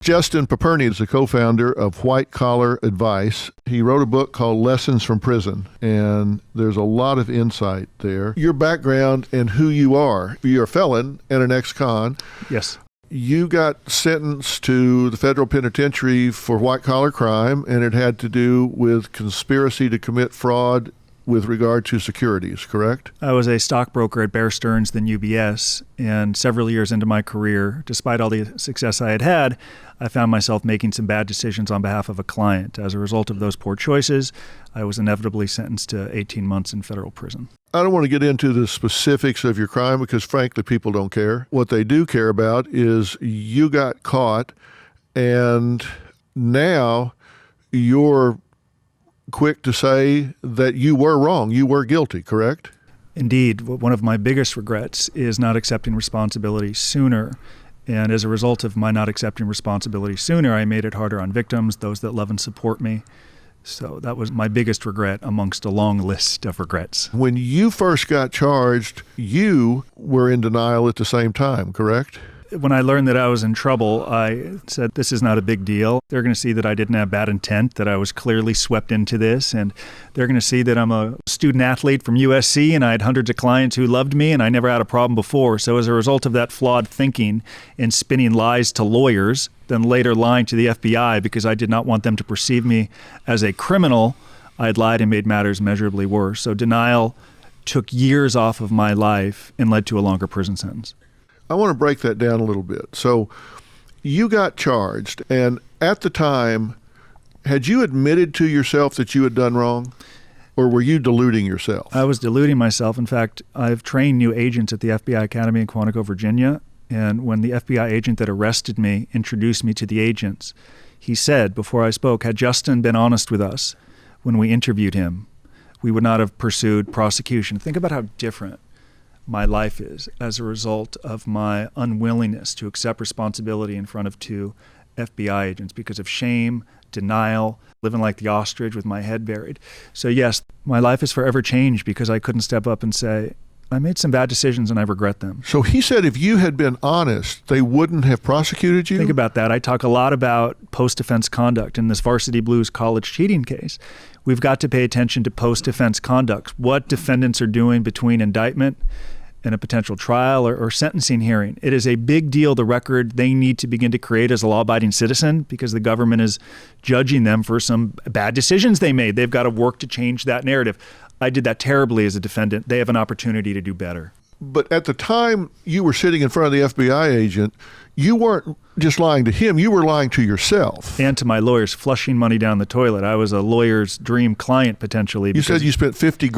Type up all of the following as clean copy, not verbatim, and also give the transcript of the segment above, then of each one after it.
Justin Paperny is the co-founder of White Collar Advice. He wrote a book called Lessons from Prison, and there's a lot of insight there. Your background and who you are. You're a felon and an ex-con. Yes. You got sentenced to the federal penitentiary for white-collar crime, and it had to do with conspiracy to commit fraud with regard to securities, correct? I was a stockbroker at Bear Stearns, then UBS, and several years into my career, despite all the success I had, I found myself making some bad decisions on behalf of a client. As a result of those poor choices, I was inevitably sentenced to 18 months in federal prison. I don't want to get into the specifics of your crime because, frankly, people don't care. What they do care about is you got caught, and now you're quick to say that you were wrong. You were guilty, correct? Indeed. One of my biggest regrets is not accepting responsibility sooner. And as a result of my not accepting responsibility sooner, I made it harder on victims, those that love and support me. So that was my biggest regret amongst a long list of regrets. When you first got charged, you were in denial at the same time, correct? When I learned that I was in trouble, I said, this is not a big deal. They're going to see that I didn't have bad intent, that I was clearly swept into this, and they're going to see that I'm a student athlete from USC, and I had hundreds of clients who loved me, and I never had a problem before. So as a result of that flawed thinking and spinning lies to lawyers, then later lying to the FBI because I did not want them to perceive me as a criminal, I had lied and made matters measurably worse. So denial took years off of my life and led to a longer prison sentence. I want to break that down a little bit. So you got charged, and at the time, had you admitted to yourself that you had done wrong, or were you deluding yourself? I was deluding myself. In fact, I've trained new agents at the FBI Academy in Quantico, Virginia, and when the FBI agent that arrested me introduced me to the agents, he said, before I spoke, had Justin been honest with us when we interviewed him, we would not have pursued prosecution. Think about how different my life is as a result of my unwillingness to accept responsibility in front of two FBI agents because of shame, denial, living like the ostrich with my head buried. So yes, my life is forever changed because I couldn't step up and say, I made some bad decisions and I regret them. So he said if you had been honest, they wouldn't have prosecuted you? Think about that. I talk a lot about post-offense conduct in this Varsity Blues college cheating case. We've got to pay attention to post-offense conduct, what defendants are doing between indictment and a potential trial or sentencing hearing. It is a big deal, the record they need to begin to create as a law-abiding citizen because the government is judging them for some bad decisions they made. They've got to work to change that narrative. I did that terribly as a defendant. They have an opportunity to do better. But at the time you were sitting in front of the FBI agent, you weren't just lying to him, you were lying to yourself. And to my lawyers, flushing money down the toilet. I was a lawyer's dream client potentially. You said you spent $50,000.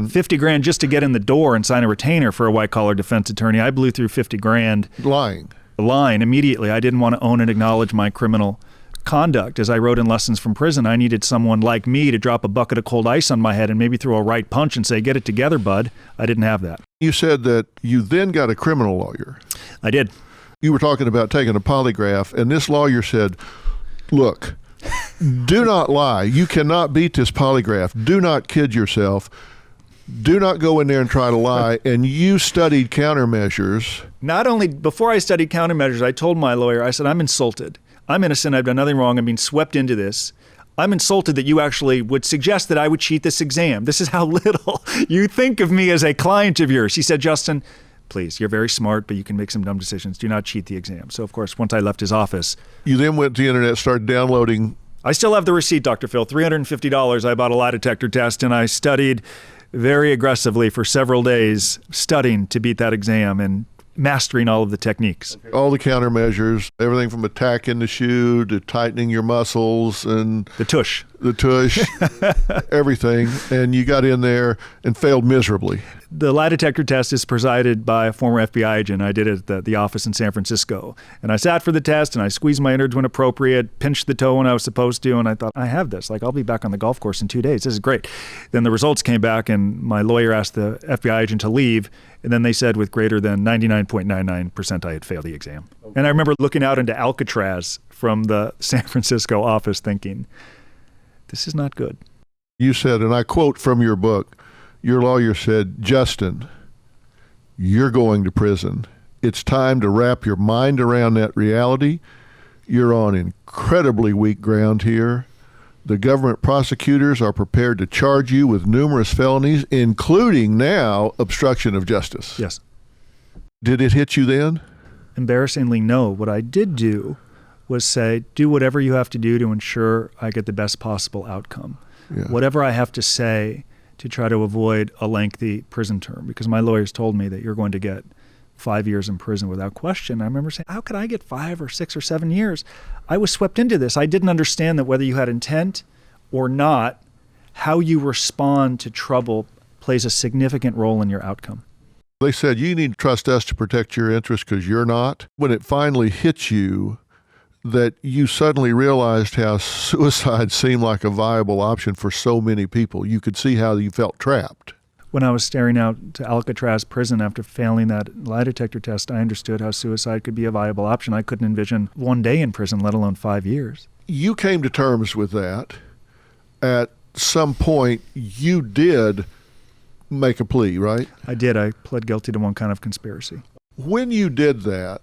$50,000 just to get in the door and sign a retainer for a white-collar defense attorney. I blew through $50,000. Lying immediately. I didn't want to own and acknowledge my criminal conduct. As I wrote in Lessons from Prison, I needed someone like me to drop a bucket of cold ice on my head and maybe throw a right punch and say, get it together, bud. I didn't have that. You said that you then got a criminal lawyer. I did. You were talking about taking a polygraph, and this lawyer said, look, do not lie. You cannot beat this polygraph. Do not kid yourself. Do not go in there and try to lie. And you studied countermeasures. Not only, before I studied countermeasures, I told my lawyer, I said, I'm insulted. I'm innocent. I've done nothing wrong. I'm being swept into this. I'm insulted that you actually would suggest that I would cheat this exam. This is how little you think of me as a client of yours. He said, Justin, please, you're very smart, but you can make some dumb decisions. Do not cheat the exam. So, of course, once I left his office. You then went to the internet, started downloading. I still have the receipt, DrPhil, $350. I bought a lie detector test, and I studied very aggressively for several days, studying to beat that exam and mastering all of the techniques. All the countermeasures, everything from attacking the shoe to tightening your muscles and the tush, everything. And you got in there and failed miserably. The lie detector test is presided by a former FBI agent. I did it at the office in San Francisco. And I sat for the test and I squeezed my innards when appropriate, pinched the toe when I was supposed to. And I thought, I have this. Like, I'll be back on the golf course in 2 days. This is great. Then the results came back and my lawyer asked the FBI agent to leave. And then they said with greater than 99.99% I had failed the exam. And I remember looking out into Alcatraz from the San Francisco office thinking, this is not good. You said, and I quote from your book, your lawyer said, Justin, you're going to prison. It's time to wrap your mind around that reality. You're on incredibly weak ground here. The government prosecutors are prepared to charge you with numerous felonies, including now obstruction of justice. Yes. Did it hit you then? Embarrassingly, no. What I did do was say, do whatever you have to do to ensure I get the best possible outcome. Yeah. Whatever I have to say to try to avoid a lengthy prison term, because my lawyers told me that you're going to get 5 years in prison without question. I remember saying, how could I get 5 or 6 or 7 years? I was swept into this. I didn't understand that whether you had intent or not, how you respond to trouble plays a significant role in your outcome. They said, you need to trust us to protect your interests because you're not. When it finally hit you, that you suddenly realized how suicide seemed like a viable option for so many people. You could see how you felt trapped. When I was staring out to Alcatraz prison after failing that lie detector test, I understood how suicide could be a viable option. I couldn't envision one day in prison, let alone 5 years. You came to terms with that. At some point, you did make a plea, right? I did. I pled guilty to one count of conspiracy. When you did that,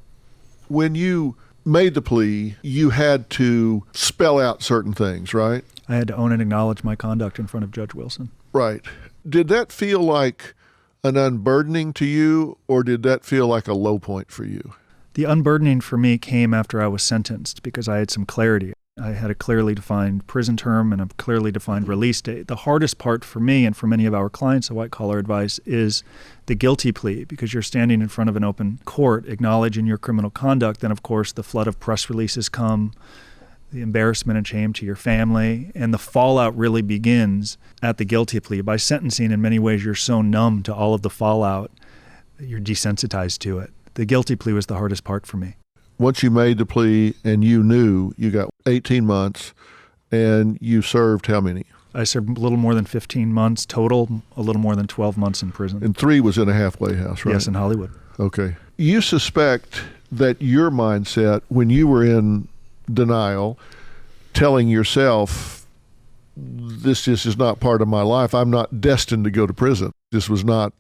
when you made the plea, you had to spell out certain things, right? I had to own and acknowledge my conduct in front of Judge Wilson. Right. Did that feel like an unburdening to you, or did that feel like a low point for you? The unburdening for me came after I was sentenced because I had some clarity. I had a clearly defined prison term and a clearly defined release date. The hardest part for me and for many of our clients at White Collar Advice is the guilty plea, because you're standing in front of an open court acknowledging your criminal conduct. Then, of course, the flood of press releases come, the embarrassment and shame to your family, and the fallout really begins at the guilty plea. By sentencing, in many ways, you're so numb to all of the fallout that you're desensitized to it. The guilty plea was the hardest part for me. Once you made the plea and you knew, you got 18 months, and you served how many? I served a little more than 15 months total, a little more than 12 months in prison. And 3 was in a halfway house, right? Yes, in Hollywood. Okay. You suspect that your mindset, when you were in denial, telling yourself, this just is not part of my life. I'm not destined to go to prison. This was not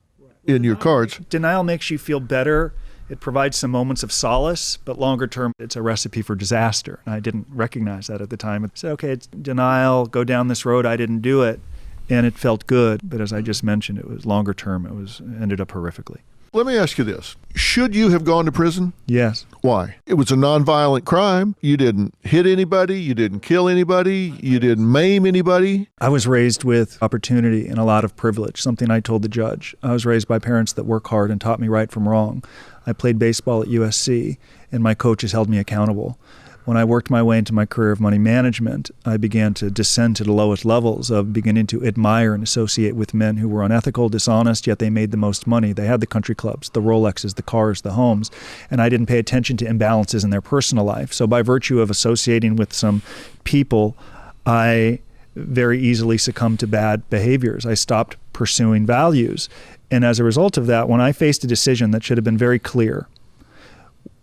in your cards. Denial makes you feel better. It provides some moments of solace, but longer term, it's a recipe for disaster. And I didn't recognize that at the time. I said, okay, it's denial, go down this road. I didn't do it. And it felt good. But as I just mentioned, it was longer term. It ended up horrifically. Let me ask you this. Should you have gone to prison? Yes. Why? It was a nonviolent crime. You didn't hit anybody. You didn't kill anybody. You didn't maim anybody. I was raised with opportunity and a lot of privilege, something I told the judge. I was raised by parents that work hard and taught me right from wrong. I played baseball at USC, and my coaches held me accountable. When I worked my way into my career of money management, I began to descend to the lowest levels of beginning to admire and associate with men who were unethical, dishonest, yet they made the most money. They had the country clubs, the Rolexes, the cars, the homes, and I didn't pay attention to imbalances in their personal life. So by virtue of associating with some people, I very easily succumbed to bad behaviors. I stopped pursuing values. And as a result of that, when I faced a decision that should have been very clear,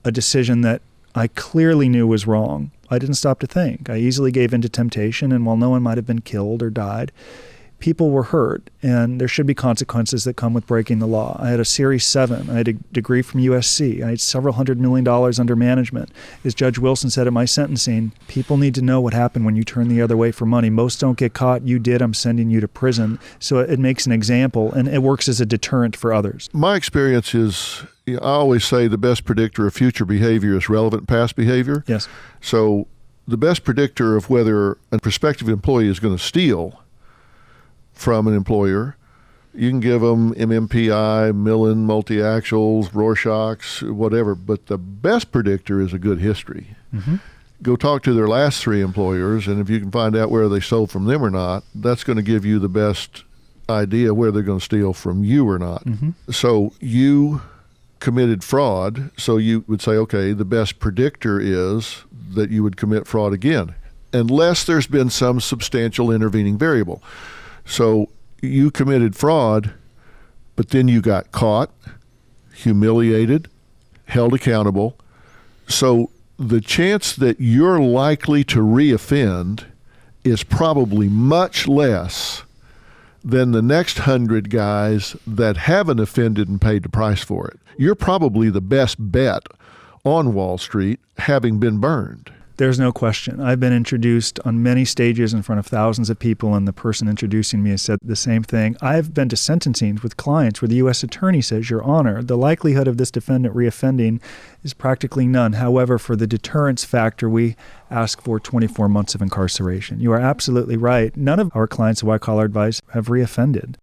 a decision that I clearly knew was wrong, I didn't stop to think. I easily gave in to temptation, and while no one might have been killed or died, people were hurt, and there should be consequences that come with breaking the law. I had a Series 7. I had a degree from USC. I had several $100 million under management. As Judge Wilson said at my sentencing, people need to know what happened when you turn the other way for money. Most don't get caught. You did. I'm sending you to prison. So it makes an example, and it works as a deterrent for others. My experience is, I always say the best predictor of future behavior is relevant past behavior. Yes. So the best predictor of whether a prospective employee is going to steal from an employer, you can give them MMPI, Millen, multi-axles, Rorschachs, whatever, but the best predictor is a good history. Mm-hmm. Go talk to their last 3 employers, and if you can find out where they stole from them or not, that's going to give you the best idea where they're going to steal from you or not. Mm-hmm. So you committed fraud, so you would say, okay, the best predictor is that you would commit fraud again, unless there's been some substantial intervening variable. So you committed fraud, but then you got caught, humiliated, held accountable. So the chance that you're likely to reoffend is probably much less than the next 100 guys that haven't offended and paid the price for it. You're probably the best bet on Wall Street, having been burned. There's no question. I've been introduced on many stages in front of thousands of people, and the person introducing me has said the same thing. I've been to sentencing with clients where the U.S. attorney says, Your Honor, the likelihood of this defendant reoffending is practically none. However, for the deterrence factor, we ask for 24 months of incarceration. You are absolutely right. None of our clients at White Collar Advice have reoffended.